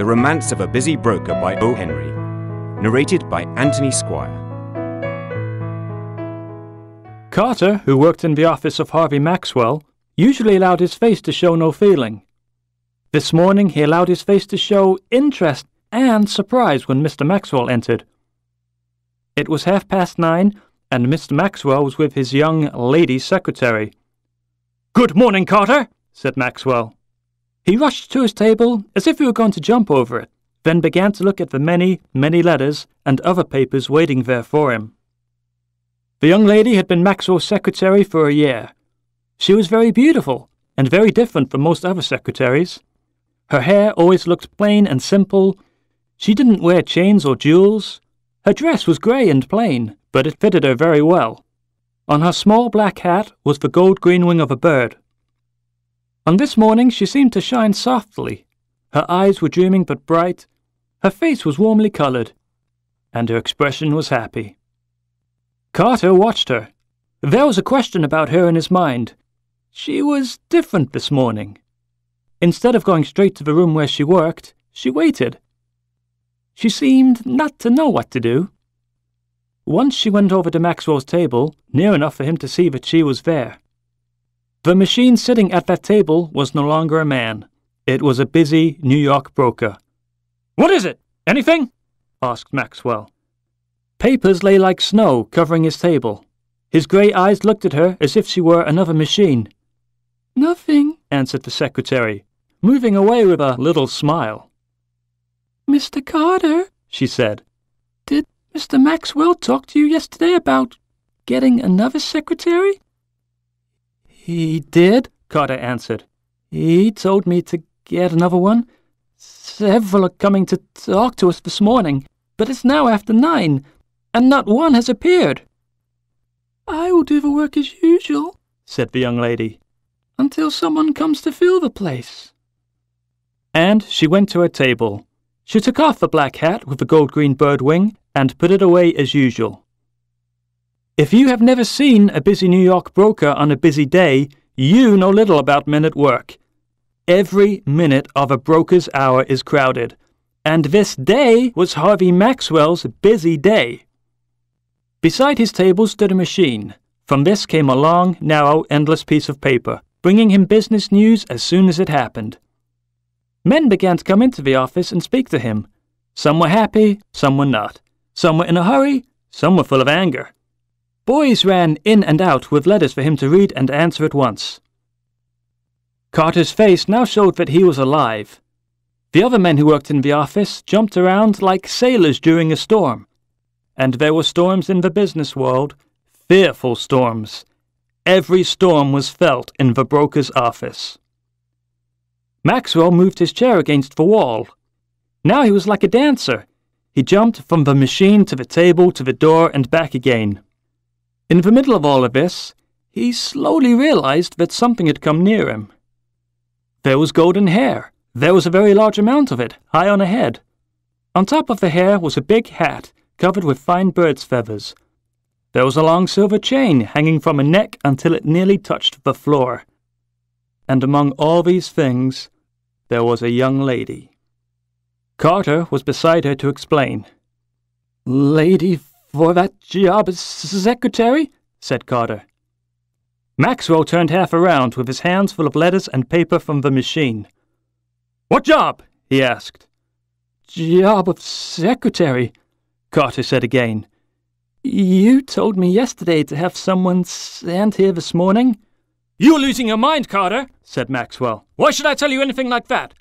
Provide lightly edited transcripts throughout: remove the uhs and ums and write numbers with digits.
The Romance of a Busy Broker by O. Henry. Narrated by Anthony Squire. Carter, who worked in the office of Harvey Maxwell, usually allowed his face to show no feeling. This morning he allowed his face to show interest and surprise when Mr. Maxwell entered. It was 9:30, and Mr. Maxwell was with his young lady secretary. "Good morning, Carter," said Maxwell. He rushed to his table as if he were going to jump over it, then began to look at the many, many letters and other papers waiting there for him. The young lady had been Maxwell's secretary for a year. She was very beautiful and very different from most other secretaries. Her hair always looked plain and simple. She didn't wear chains or jewels. Her dress was grey and plain, but it fitted her very well. On her small black hat was the gold-green wing of a bird. On this morning she seemed to shine softly. Her eyes were dreaming but bright. Her face was warmly coloured, and her expression was happy. Carter watched her. There was a question about her in his mind. She was different this morning. Instead of going straight to the room where she worked, she waited. She seemed not to know what to do. Once she went over to Maxwell's table, near enough for him to see that she was there. The machine sitting at that table was no longer a man. It was a busy New York broker. "What is it? Anything?" asked Maxwell. Papers lay like snow covering his table. His grey eyes looked at her as if she were another machine. "Nothing," answered the secretary, moving away with a little smile. "Mr. Carter," she said, "did Mr. Maxwell talk to you yesterday about getting another secretary?" "He did," Carter answered. "He told me to get another one. Several are coming to talk to us this morning, but it's now after 9, and not one has appeared." "I will do the work as usual," said the young lady, "until someone comes to fill the place." And she went to her table. She took off the black hat with the gold-green bird wing and put it away as usual. If you have never seen a busy New York broker on a busy day, you know little about men at work. Every minute of a broker's hour is crowded, and this day was Harvey Maxwell's busy day. Beside his table stood a machine. From this came a long, narrow, endless piece of paper, bringing him business news as soon as it happened. Men began to come into the office and speak to him. Some were happy, some were not. Some were in a hurry, some were full of anger. Boys ran in and out with letters for him to read and answer at once. Carter's face now showed that he was alive. The other men who worked in the office jumped around like sailors during a storm. And there were storms in the business world, fearful storms. Every storm was felt in the broker's office. Maxwell moved his chair against the wall. Now he was like a dancer. He jumped from the machine to the table to the door and back again. In the middle of all of this, he slowly realized that something had come near him. There was golden hair. There was a very large amount of it, high on a head. On top of the hair was a big hat, covered with fine bird's feathers. There was a long silver chain hanging from a neck until it nearly touched the floor. And among all these things, there was a young lady. Carter was beside her to explain. "Lady for that job as secretary?" said Carter. Maxwell turned half around with his hands full of letters and paper from the machine. "What job?" he asked. "Job of secretary," Carter said again. "You told me yesterday to have someone sent here this morning." "You're losing your mind, Carter," said Maxwell. "Why should I tell you anything like that?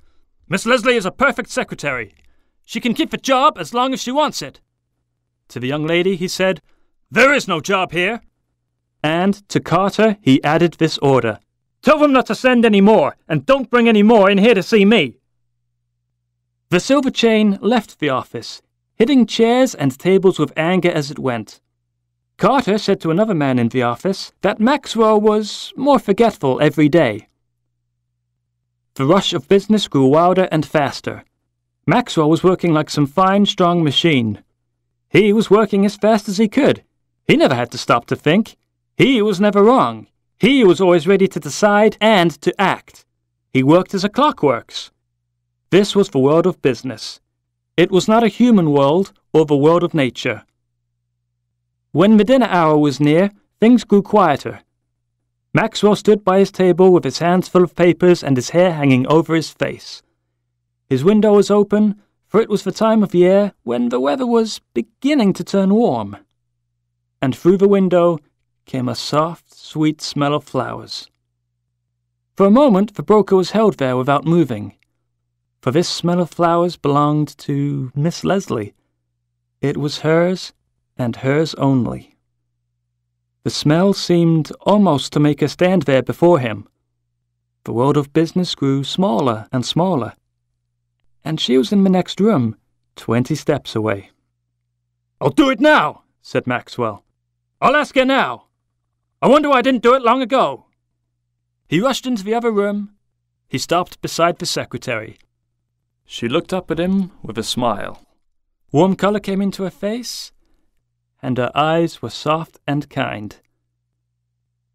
Miss Leslie is a perfect secretary. She can keep the job as long as she wants it." To the young lady he said, "There is no job here." And to Carter he added this order. "Tell them not to send any more, and don't bring any more in here to see me." The silver chain left the office, hitting chairs and tables with anger as it went. Carter said to another man in the office that Maxwell was more forgetful every day. The rush of business grew wilder and faster. Maxwell was working like some fine, strong machine. He was working as fast as he could. He never had to stop to think. He was never wrong. He was always ready to decide and to act. He worked as a clock works. This was the world of business. It was not a human world or the world of nature. When the dinner hour was near, things grew quieter. Maxwell stood by his table with his hands full of papers and his hair hanging over his face. His window was open, for it was the time of year when the weather was beginning to turn warm. And through the window came a soft, sweet smell of flowers. For a moment the broker was held there without moving, for this smell of flowers belonged to Miss Leslie. It was hers, and hers only. The smell seemed almost to make her stand there before him. The world of business grew smaller and smaller, and she was in the next room, 20 steps away. "I'll do it now," said Maxwell. "I'll ask her now. I wonder why I didn't do it long ago." He rushed into the other room. He stopped beside the secretary. She looked up at him with a smile. Warm color came into her face, and her eyes were soft and kind.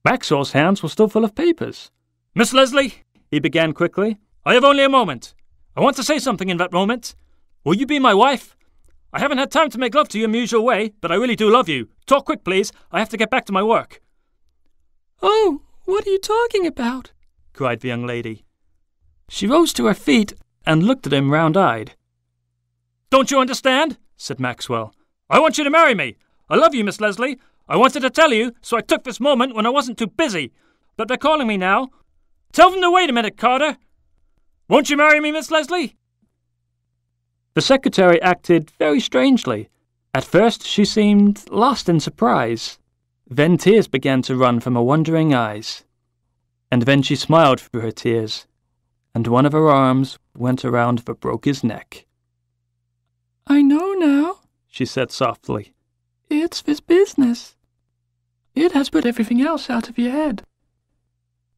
Maxwell's hands were still full of papers. "Miss Leslie," he began quickly, "I have only a moment. I want to say something in that moment. Will you be my wife? I haven't had time to make love to you in the usual way, but I really do love you. Talk quick, please. I have to get back to my work." "Oh, what are you talking about?" cried the young lady. She rose to her feet and looked at him round-eyed. "Don't you understand?" said Maxwell. "I want you to marry me. I love you, Miss Leslie. I wanted to tell you, so I took this moment when I wasn't too busy. But they're calling me now. Tell them to wait a minute, Carter. Won't you marry me, Miss Leslie?" The secretary acted very strangely. At first she seemed lost in surprise. Then tears began to run from her wondering eyes. And then she smiled through her tears, and one of her arms went around the broker's neck. "I know now," she said softly. "It's this business. It has put everything else out of your head.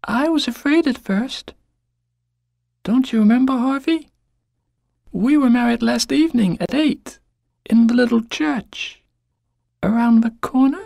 I was afraid at first. Don't you remember, Harvey? We were married last evening at 8 in the little church around the corner."